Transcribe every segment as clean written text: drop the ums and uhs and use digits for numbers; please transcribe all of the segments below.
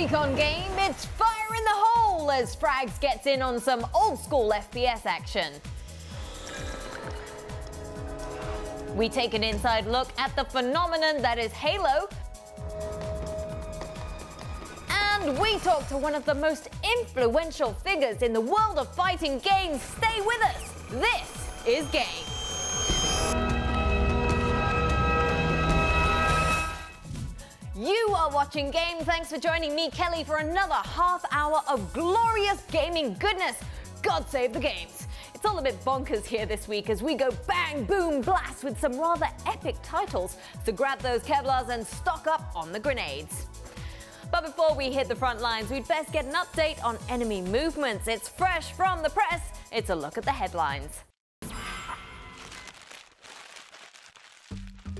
week on Game, it's fire in the hole as Frags gets in on some old school FPS action. We take an inside look at the phenomenon that is Halo. And we talk to one of the most influential figures in the world of fighting games. Stay with us. This is Game. You are watching Game. Thanks for joining me, Kelly, for another half hour of glorious gaming goodness. God save the games. It's all a bit bonkers here this week as we go bang, boom, blast with some rather epic titles. So grab those Kevlars and stock up on the grenades. But before we hit the front lines, we'd best get an update on enemy movements. It's fresh from the press. It's a look at the headlines.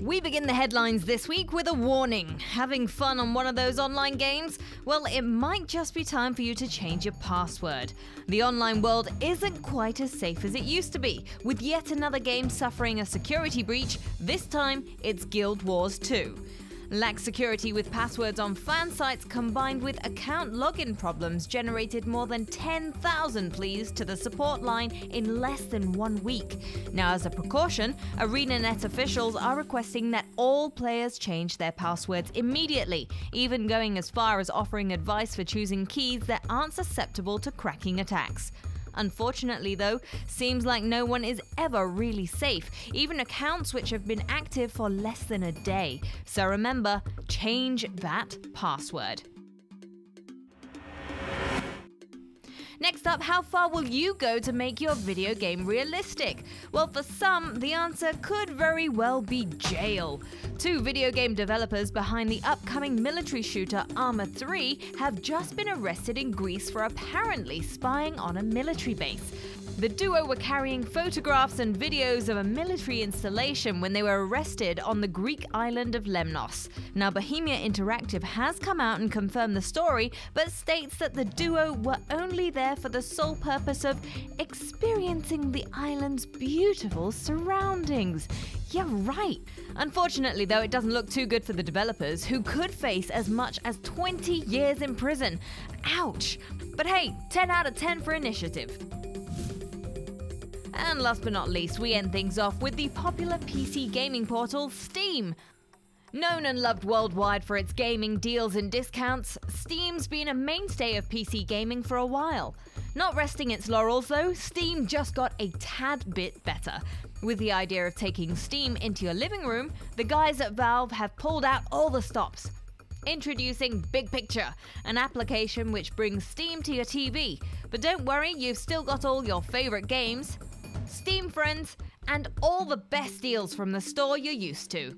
We begin the headlines this week with a warning. Having fun on one of those online games? Well, it might just be time for you to change your password. The online world isn't quite as safe as it used to be, with yet another game suffering a security breach. This time, it's Guild Wars 2. Lax security with passwords on fan sites combined with account login problems generated more than 10,000 pleas to the support line in less than 1 week. Now, as a precaution, ArenaNet officials are requesting that all players change their passwords immediately, even going as far as offering advice for choosing keys that aren't susceptible to cracking attacks. Unfortunately though, seems like no one is ever really safe, even accounts which have been active for less than a day. So remember, change that password. Next up, how far will you go to make your video game realistic? Well, for some, the answer could very well be jail. 2 video game developers behind the upcoming military shooter Arma 3 have just been arrested in Greece for apparently spying on a military base. The duo were carrying photographs and videos of a military installation when they were arrested on the Greek island of Lemnos. Now, Bohemia Interactive has come out and confirmed the story, but states that the duo were only there for the sole purpose of experiencing the island's beautiful surroundings. Yeah, right. Unfortunately, though, it doesn't look too good for the developers, who could face as much as 20 years in prison. Ouch. But hey, 10 out of 10 for initiative. And last but not least, we end things off with the popular PC gaming portal Steam. Known and loved worldwide for its gaming deals and discounts, Steam's been a mainstay of PC gaming for a while. Not resting its laurels though, Steam just got a tad bit better. With the idea of taking Steam into your living room, the guys at Valve have pulled out all the stops. Introducing Big Picture, an application which brings Steam to your TV. But don't worry, you've still got all your favorite games, Steam friends, and all the best deals from the store you're used to.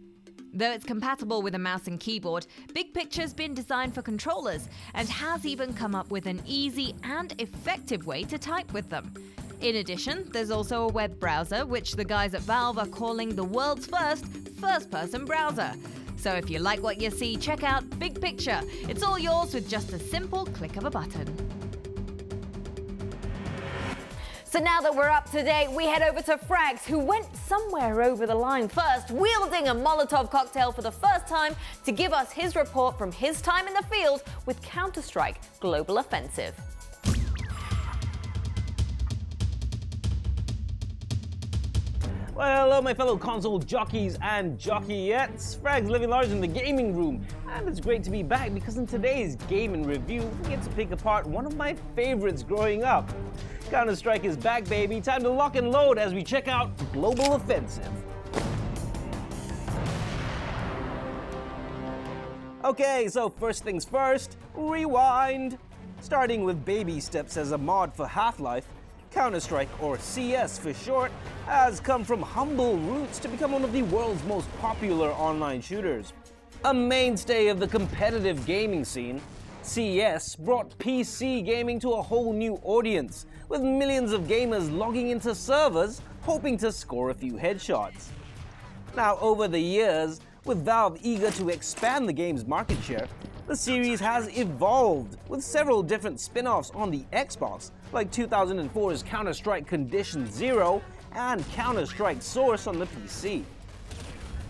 Though it's compatible with a mouse and keyboard, Big Picture's been designed for controllers and has even come up with an easy and effective way to type with them. In addition, there's also a web browser, which the guys at Valve are calling the world's first-person browser. So if you like what you see, check out Big Picture. It's all yours with just a simple click of a button. So now that we're up to date, we head over to Frags, who went somewhere over the line first, wielding a Molotov cocktail for the first time to give us his report from his time in the field with Counter-Strike Global Offensive. Well, hello my fellow console jockeys and jockeyettes. Frags living large in the gaming room. And it's great to be back because in today's Game and Review, we get to pick apart one of my favorites growing up. Counter-Strike is back, baby. Time to lock and load as we check out Global Offensive. Okay, so first things first, rewind. Starting with baby steps as a mod for Half-Life, Counter-Strike, or CS for short, has come from humble roots to become one of the world's most popular online shooters. A mainstay of the competitive gaming scene, CS brought PC gaming to a whole new audience, with millions of gamers logging into servers hoping to score a few headshots. Now, over the years, with Valve eager to expand the game's market share, the series has evolved, with several different spin-offs on the Xbox, like 2004's Counter-Strike Condition Zero and Counter-Strike Source on the PC.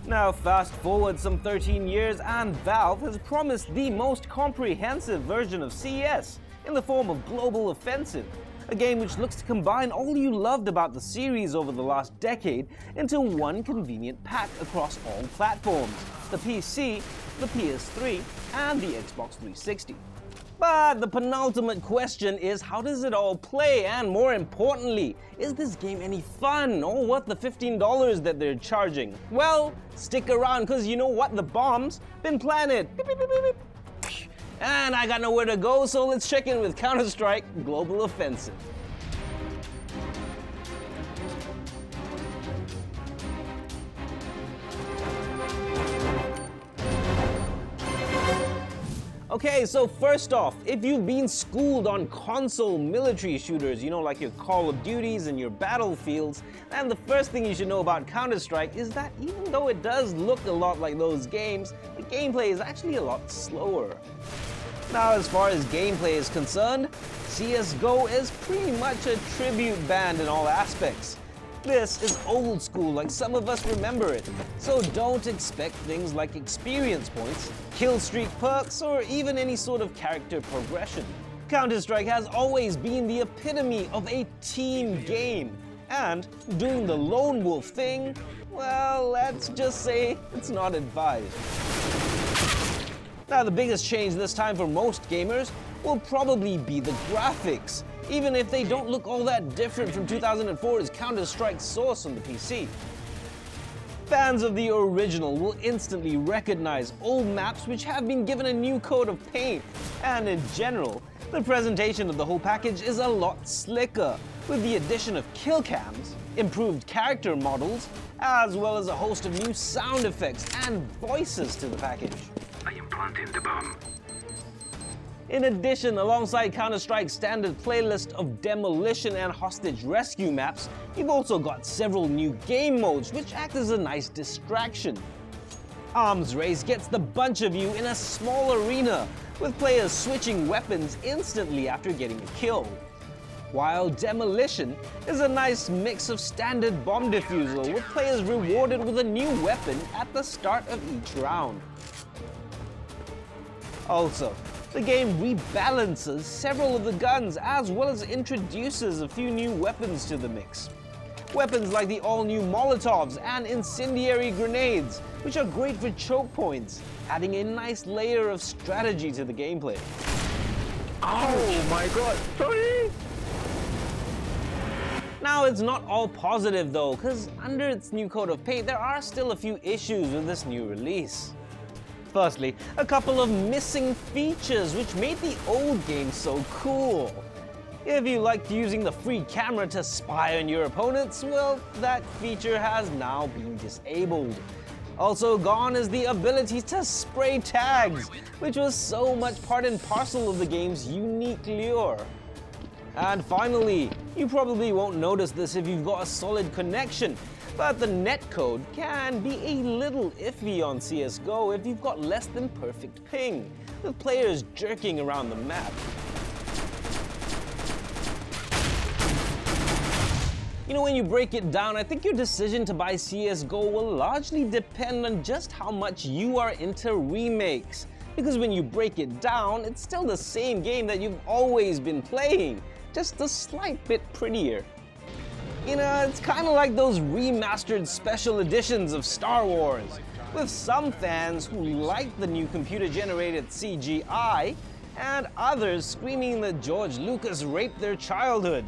Now fast forward some 13 years and Valve has promised the most comprehensive version of CS in the form of Global Offensive, a game which looks to combine all you loved about the series over the last decade into one convenient pack across all platforms, the PC, the PS3, and the Xbox 360. But the penultimate question is, how does it all play? And more importantly, is this game any fun or worth the $15 that they're charging? Well, stick around because you know what? The bomb's been planted. Beep, beep, beep, beep. And I got nowhere to go, so let's check in with Counter-Strike Global Offensive. Okay, so first off, if you've been schooled on console military shooters, you know, like your Call of Duties and your Battlefields, then the first thing you should know about Counter-Strike is that even though it does look a lot like those games, the gameplay is actually a lot slower. Now, as far as gameplay is concerned, CSGO is pretty much a tribute band in all aspects. This is old school like some of us remember it, so don't expect things like experience points, kill streak perks, or even any sort of character progression. Counter-Strike has always been the epitome of a team game, and doing the lone wolf thing, well, let's just say it's not advised. Now, the biggest change this time for most gamers will probably be the graphics, even if they don't look all that different from 2004's Counter-Strike Source on the PC. Fans of the original will instantly recognize old maps which have been given a new coat of paint, and in general, the presentation of the whole package is a lot slicker, with the addition of kill cams, improved character models, as well as a host of new sound effects and voices to the package. I am planting the bomb. In addition, alongside Counter-Strike's standard playlist of demolition and hostage rescue maps, you've also got several new game modes which act as a nice distraction. Arms Race gets the bunch of you in a small arena, with players switching weapons instantly after getting a kill. While Demolition is a nice mix of standard bomb defusal, with players rewarded with a new weapon at the start of each round. Also, the game rebalances several of the guns as well as introduces a few new weapons to the mix. Weapons like the all-new Molotovs and incendiary grenades, which are great for choke points, adding a nice layer of strategy to the gameplay. Oh my god, sorry! Now, it's not all positive though, because under its new coat of paint, there are still a few issues with this new release. Firstly, a couple of missing features which made the old game so cool. If you liked using the free camera to spy on your opponents, well, that feature has now been disabled. Also gone is the ability to spray tags, which was so much part and parcel of the game's unique lure. And finally, you probably won't notice this if you've got a solid connection, but the netcode can be a little iffy on CSGO if you've got less than perfect ping, with players jerking around the map. You know, when you break it down, I think your decision to buy CSGO will largely depend on just how much you are into remakes. Because when you break it down, it's still the same game that you've always been playing, just a slight bit prettier. You know, it's kind of like those remastered special editions of Star Wars, with some fans who like the new computer-generated CGI, and others screaming that George Lucas raped their childhood.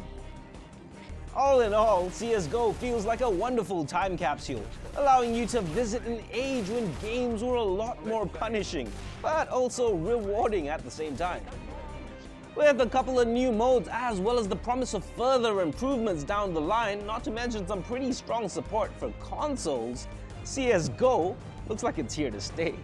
All in all, CSGO feels like a wonderful time capsule, allowing you to visit an age when games were a lot more punishing, but also rewarding at the same time. With a couple of new modes as well as the promise of further improvements down the line, not to mention some pretty strong support for consoles, CSGO looks like it's here to stay.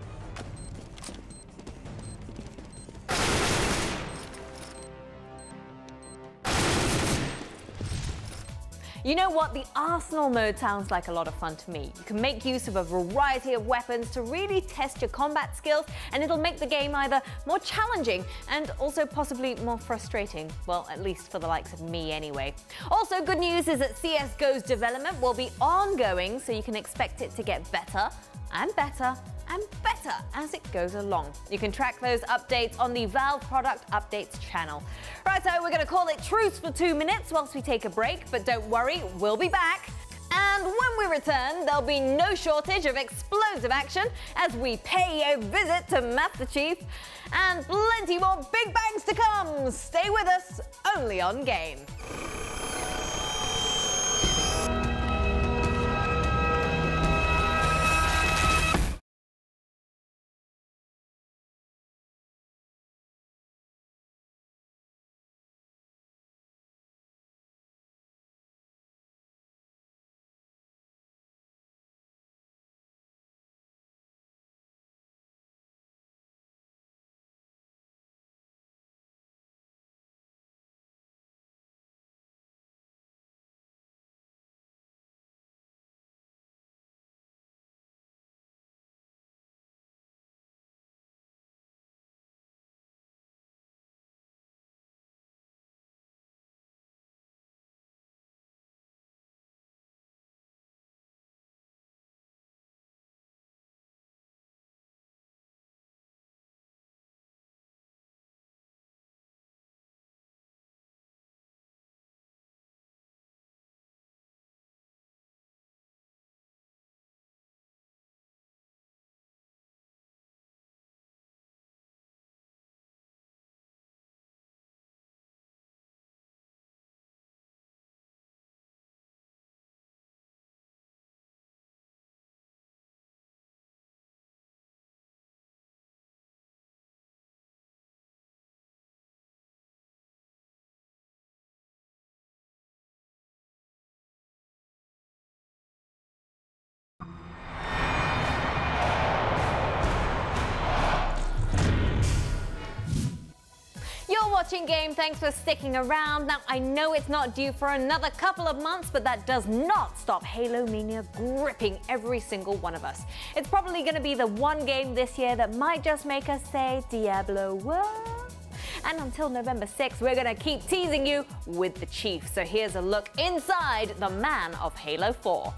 You know what? The Arsenal mode sounds like a lot of fun to me. You can make use of a variety of weapons to really test your combat skills, and it'll make the game either more challenging and also possibly more frustrating. Well, at least for the likes of me anyway. Also, good news is that CSGO's development will be ongoing, so you can expect it to get better and better as it goes along. You can track those updates on the Valve Product Updates channel. Right, so we're going to call it truce for 2 minutes whilst we take a break, but don't worry, we'll be back. And when we return, there'll be no shortage of explosive action as we pay a visit to Master Chief and plenty more big bangs to come. Stay with us, only on Game. Watching Game, thanks for sticking around. Now, I know it's not due for another couple of months, but that does not stop Halo Mania gripping every single one of us. It's probably going to be the one game this year that might just make us say, Diablo, what? And until November 6th, we're going to keep teasing you with the Chief. So here's a look inside the man of Halo 4.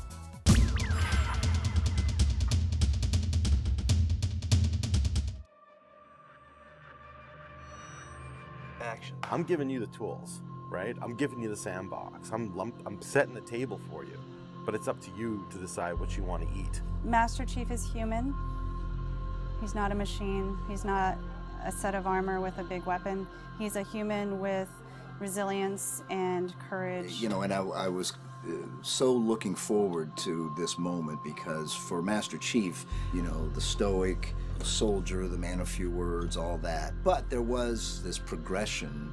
Action. I'm giving you the tools, right? I'm giving you the sandbox. I'm setting the table for you, but it's up to you to decide what you want to eat. Master Chief is human. He's not a machine. He's not a set of armor with a big weapon. He's a human with resilience and courage. You know, and I was so looking forward to this moment because for Master Chief, you know, the stoic soldier, the man of few words, all that. But there was this progression,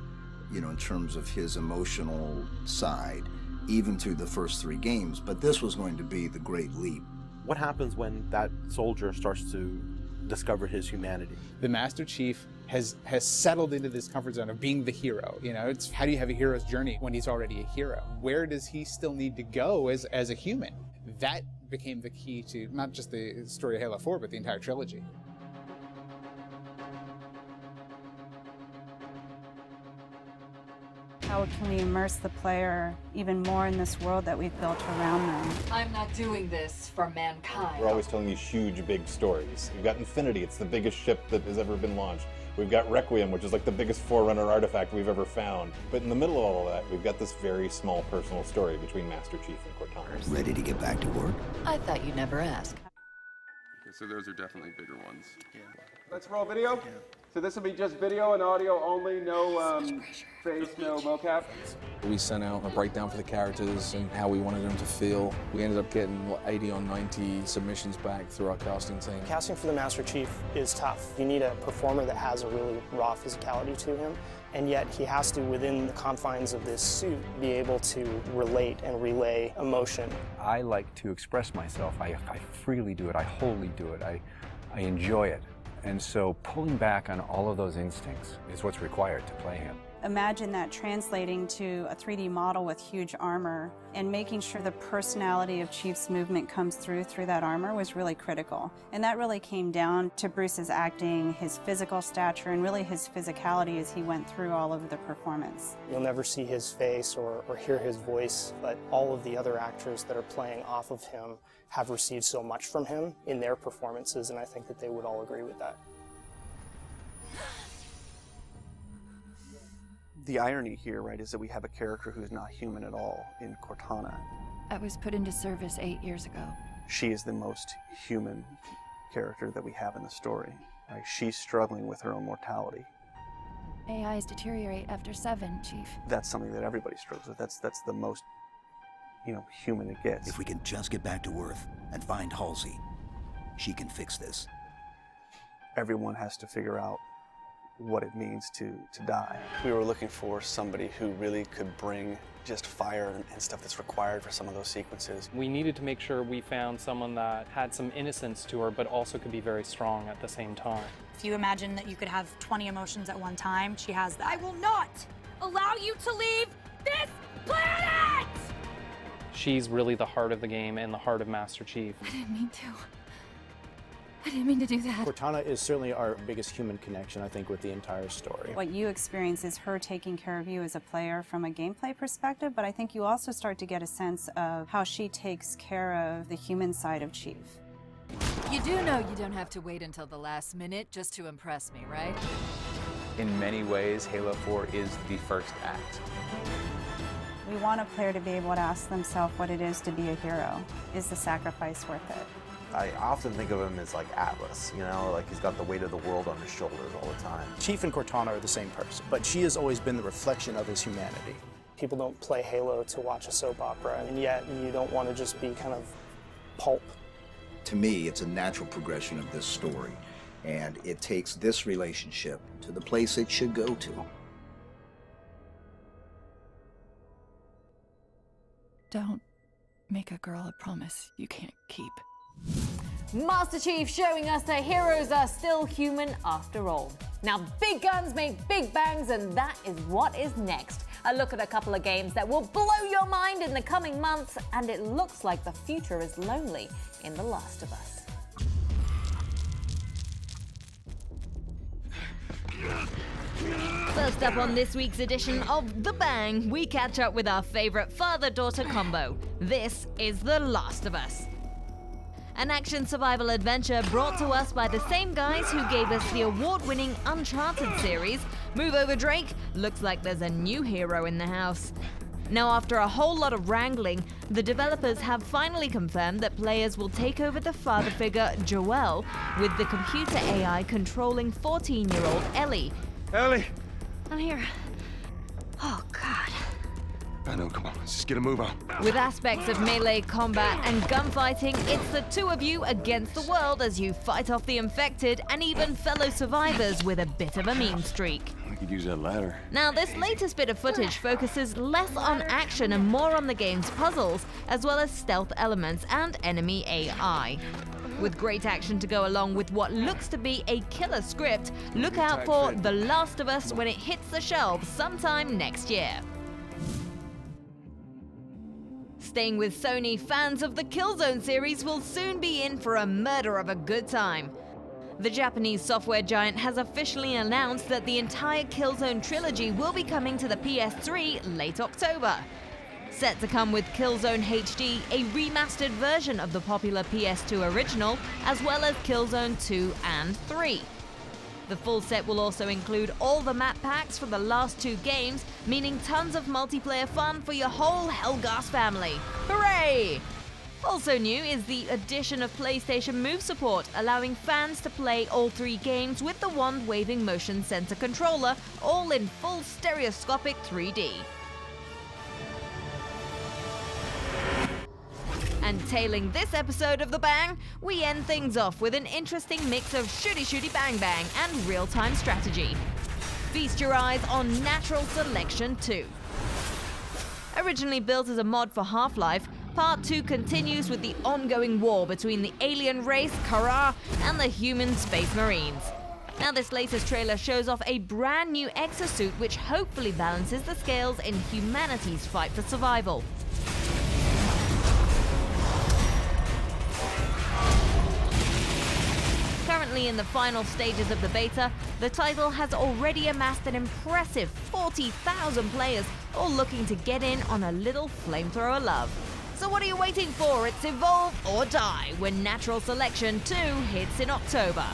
you know, in terms of his emotional side, even through the first 3 games. But this was going to be the great leap. What happens when that soldier starts to discover his humanity? The Master Chief has settled into this comfort zone of being the hero. You know, it's how do you have a hero's journey when he's already a hero? Where does he still need to go as a human? That became the key to not just the story of Halo 4, but the entire trilogy. How can we immerse the player even more in this world that we've built around them? I'm not doing this for mankind. We're always telling these huge, big stories. We've got Infinity, it's the biggest ship that has ever been launched. We've got Requiem, which is like the biggest Forerunner artifact we've ever found. But in the middle of all of that, we've got this very small personal story between Master Chief and Cortana. Ready to get back to work? I thought you'd never ask. Okay, so those are definitely bigger ones. Yeah. Let's roll video. Yeah. So this will be just video and audio only, no face, no mocap. We sent out a breakdown for the characters and how we wanted them to feel. We ended up getting, 80 or 90 submissions back through our casting team. Casting for the Master Chief is tough. You need a performer that has a really raw physicality to him, and yet he has to, within the confines of this suit, be able to relate and relay emotion. I like to express myself. I freely do it. I wholly do it. I enjoy it. And so pulling back on all of those instincts is what's required to play him. Imagine that translating to a 3D model with huge armor and making sure the personality of Chief's movement comes through that armor was really critical. And that really came down to Bruce's acting, his physical stature, and really his physicality as he went through all of the performance. You'll never see his face or hear his voice, but all of the other actors that are playing off of him have received so much from him in their performances, and I think that they would all agree with that. The irony here, right, is that we have a character who's not human at all in Cortana. I was put into service 8 years ago. She is the most human character that we have in the story. Right? She's struggling with her own mortality. AIs deteriorate after 7, Chief. That's something that everybody struggles with. That's the most, human it gets. If we can just get back to Earth and find Halsey, she can fix this. Everyone has to figure out what it means to die. We were looking for somebody who really could bring just fire and stuff that's required for some of those sequences. We needed to make sure we found someone that had some innocence to her, but also could be very strong at the same time. If you imagine that you could have 20 emotions at one time, she has that. I will not allow you to leave this planet! She's really the heart of the game and the heart of Master Chief. I didn't mean to. I didn't mean to do that. Cortana is certainly our biggest human connection, I think, with the entire story. What you experience is her taking care of you as a player from a gameplay perspective, but I think you also start to get a sense of how she takes care of the human side of Chief. You do know you don't have to wait until the last minute just to impress me, right? In many ways, Halo 4 is the first act. We want a player to be able to ask themselves what it is to be a hero. Is the sacrifice worth it? I often think of him as like Atlas, like he's got the weight of the world on his shoulders all the time. Chief and Cortana are the same person, but she has always been the reflection of his humanity. People don't play Halo to watch a soap opera, and yet you don't want to just be kind of pulp. To me, it's a natural progression of this story, and it takes this relationship to the place it should go to. Don't make a girl a promise you can't keep. Master Chief showing us that heroes are still human after all. Now, big guns make big bangs, and that is what is next. A look at a couple of games that will blow your mind in the coming months, and it looks like the future is lonely in The Last of Us. First up on this week's edition of The Bang, we catch up with our favorite father-daughter combo. This is The Last of Us. An action survival adventure brought to us by the same guys who gave us the award-winning Uncharted series. Move over, Drake. Looks like there's a new hero in the house. Now, after a whole lot of wrangling, the developers have finally confirmed that players will take over the father figure, Joel, with the computer AI controlling 14-year-old Ellie. Ellie! I'm here. Oh, God. I know, come on, let's just get a move on. With aspects of melee combat and gunfighting, it's the two of you against the world as you fight off the infected and even fellow survivors with a bit of a mean streak. I could use that ladder. Now, this latest bit of footage focuses less on action and more on the game's puzzles, as well as stealth elements and enemy AI. With great action to go along with what looks to be a killer script, look out for The Last of Us when it hits the shelves sometime next year. Staying with Sony, fans of the Killzone series will soon be in for a murder of a good time. The Japanese software giant has officially announced that the entire Killzone trilogy will be coming to the PS3 late October. Set to come with Killzone HD, a remastered version of the popular PS2 original, as well as Killzone 2 and 3. The full set will also include all the map packs for the last two games, meaning tons of multiplayer fun for your whole Helghast family. Hooray! Also new is the addition of PlayStation Move support, allowing fans to play all three games with the wand-waving motion sensor controller, all in full stereoscopic 3D. And tailing this episode of The Bang, we end things off with an interesting mix of shooty bang bang and real-time strategy. Feast your eyes on Natural Selection 2. Originally built as a mod for Half-Life, Part 2 continues with the ongoing war between the alien race, Kharaa, and the human Space Marines. Now this latest trailer shows off a brand new exosuit which hopefully balances the scales in humanity's fight for survival. Currently in the final stages of the beta, the title has already amassed an impressive 40,000 players, all looking to get in on a little flamethrower love. So what are you waiting for? It's evolve or die when Natural Selection 2 hits in October.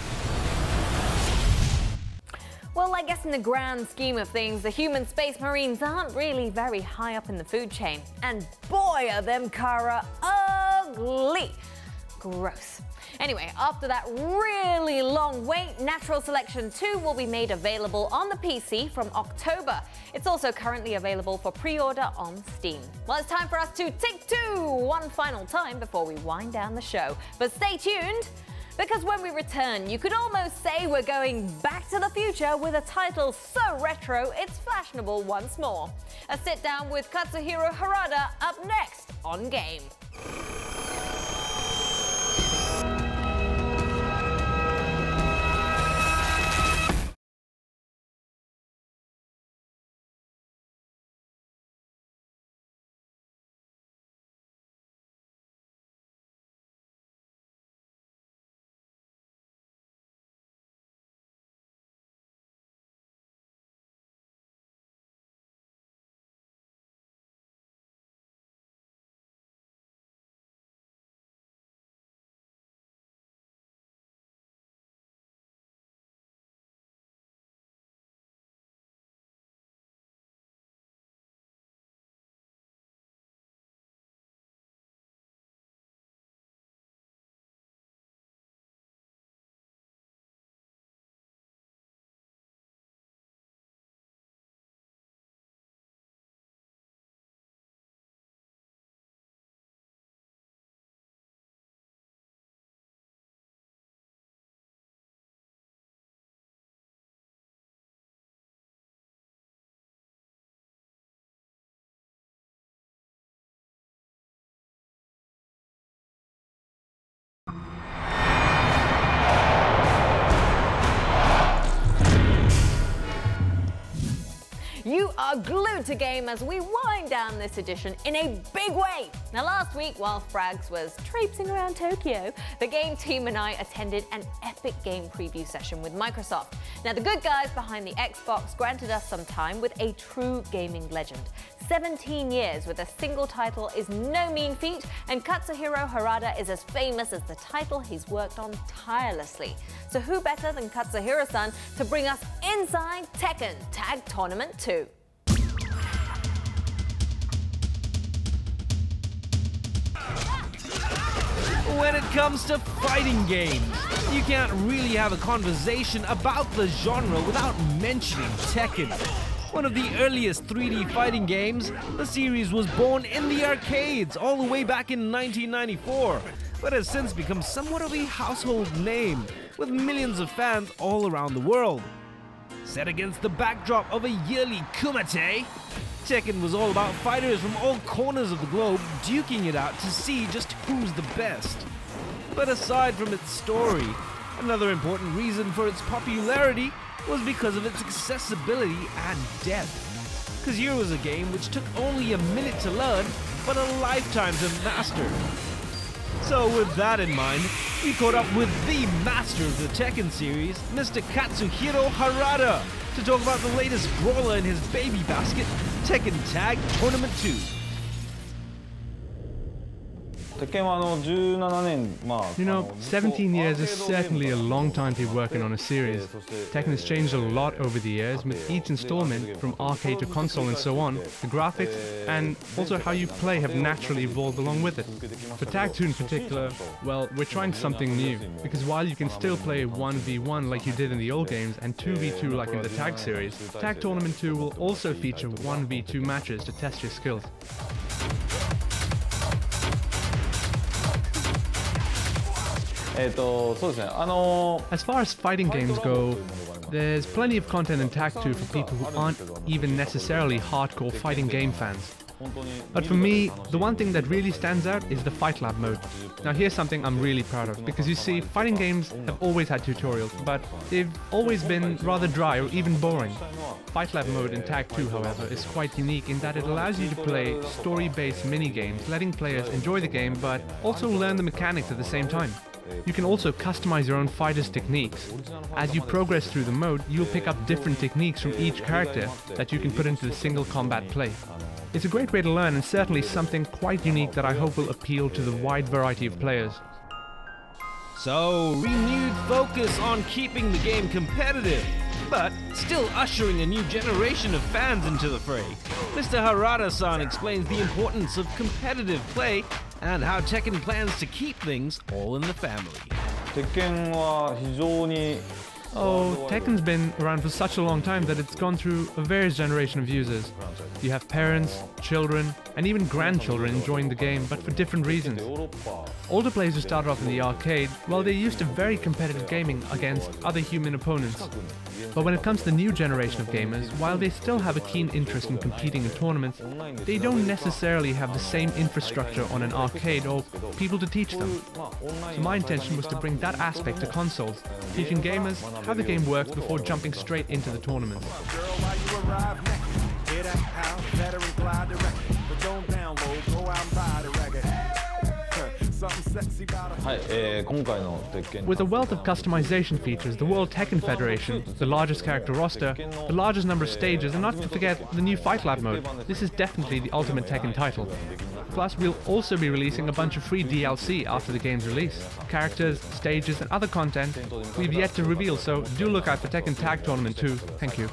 Well, I guess in the grand scheme of things, the human space marines aren't really very high up in the food chain. And boy, are them Kara ugly. Gross. Anyway, after that really long wait, Natural Selection 2 will be made available on the PC from October. It's also currently available for pre-order on Steam. Well, it's time for us to take two one final time before we wind down the show. But stay tuned, because when we return, you could almost say we're going back to the future with a title so retro it's fashionable once more. A sit-down with Katsuhiro Harada up next on Game. You are glued to Game as we wind down this edition in a big way. Now last week, while Frags was traipsing around Tokyo, the Game team and I attended an epic game preview session with Microsoft. Now the good guys behind the Xbox granted us some time with a true gaming legend. 17 years with a single title is no mean feat, and Katsuhiro Harada is as famous as the title he's worked on tirelessly. So who better than Katsuhiro-san to bring us inside Tekken Tag Tournament 2? When it comes to fighting games, you can't really have a conversation about the genre without mentioning Tekken. One of the earliest 3D fighting games, the series was born in the arcades all the way back in 1994, but has since become somewhat of a household name, with millions of fans all around the world. Set against the backdrop of a yearly Kumite, Tekken was all about fighters from all corners of the globe duking it out to see just who's the best. But aside from its story, another important reason for its popularity was because of its accessibility and depth. Because here was a game which took only a minute to learn, but a lifetime to master. So with that in mind, we caught up with the master of the Tekken series, Mr. Katsuhiro Harada, to talk about the latest brawler in his baby basket, Tekken Tag Tournament 2. You know, 17 years is certainly a long time to be working on a series. Tekken has changed a lot over the years, with each installment, from arcade to console and so on. The graphics and also how you play have naturally evolved along with it. For Tag 2 in particular, well, we're trying something new, because while you can still play 1v1 like you did in the old games and 2v2 like in the Tag series, Tag Tournament 2 will also feature 1v2 matches to test your skills. As far as fighting games go, there's plenty of content in Tag 2 for people who aren't even necessarily hardcore fighting game fans. But for me, the one thing that really stands out is the Fight Lab mode. Now here's something I'm really proud of, because you see, fighting games have always had tutorials, but they've always been rather dry or even boring. Fight Lab mode in Tag 2, however, is quite unique in that it allows you to play story-based mini-games, letting players enjoy the game but also learn the mechanics at the same time. You can also customize your own fighter's techniques. As you progress through the mode, you'll pick up different techniques from each character that you can put into the single combat play. It's a great way to learn and certainly something quite unique that I hope will appeal to the wide variety of players. So, renewed focus on keeping the game competitive, but still ushering a new generation of fans into the fray. Mr. Harada-san explains the importance of competitive play and how Tekken plans to keep things all in the family. Oh, Tekken's been around for such a long time that it's gone through a various generation of users. You have parents, children, and even grandchildren enjoying the game, but for different reasons. Older players who started off in the arcade, well, they're used to very competitive gaming against other human opponents. But when it comes to the new generation of gamers, while they still have a keen interest in competing in tournaments, they don't necessarily have the same infrastructure on an arcade or people to teach them. So my intention was to bring that aspect to consoles, teaching gamers how the game works before jumping straight into the tournament. はい、今回の鉄拳 With a wealth of customization features, the World Tekken Federation, the largest character roster, the largest number of stages, and not to forget the new Fight Lab mode, this is definitely the ultimate Tekken title. Plus, we'll also be releasing a bunch of free DLC after the game's release. Characters, stages, and other content we've yet to reveal, so do look out for Tekken Tag Tournament 2. Thank you.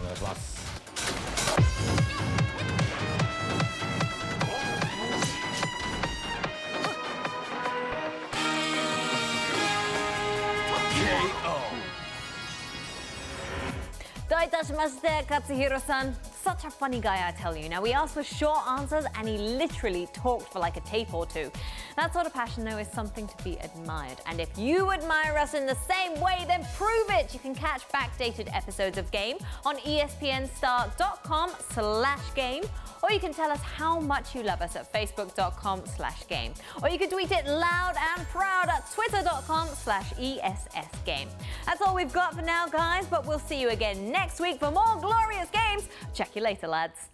Katsuhiro-san, such a funny guy, I tell you. Now, we asked for short answers and he literally talked for like a tape or two. That sort of passion, though, is something to be admired. And if you admire us in the same way, then prove it. You can catch backdated episodes of Game on espnstar.com/game, or you can tell us how much you love us at facebook.com/game. Or you can tweet it loud and proud at twitter.com/ESSGame. That's all we've got for now, guys, but we'll see you again next week for more glorious games. Check you later, lads.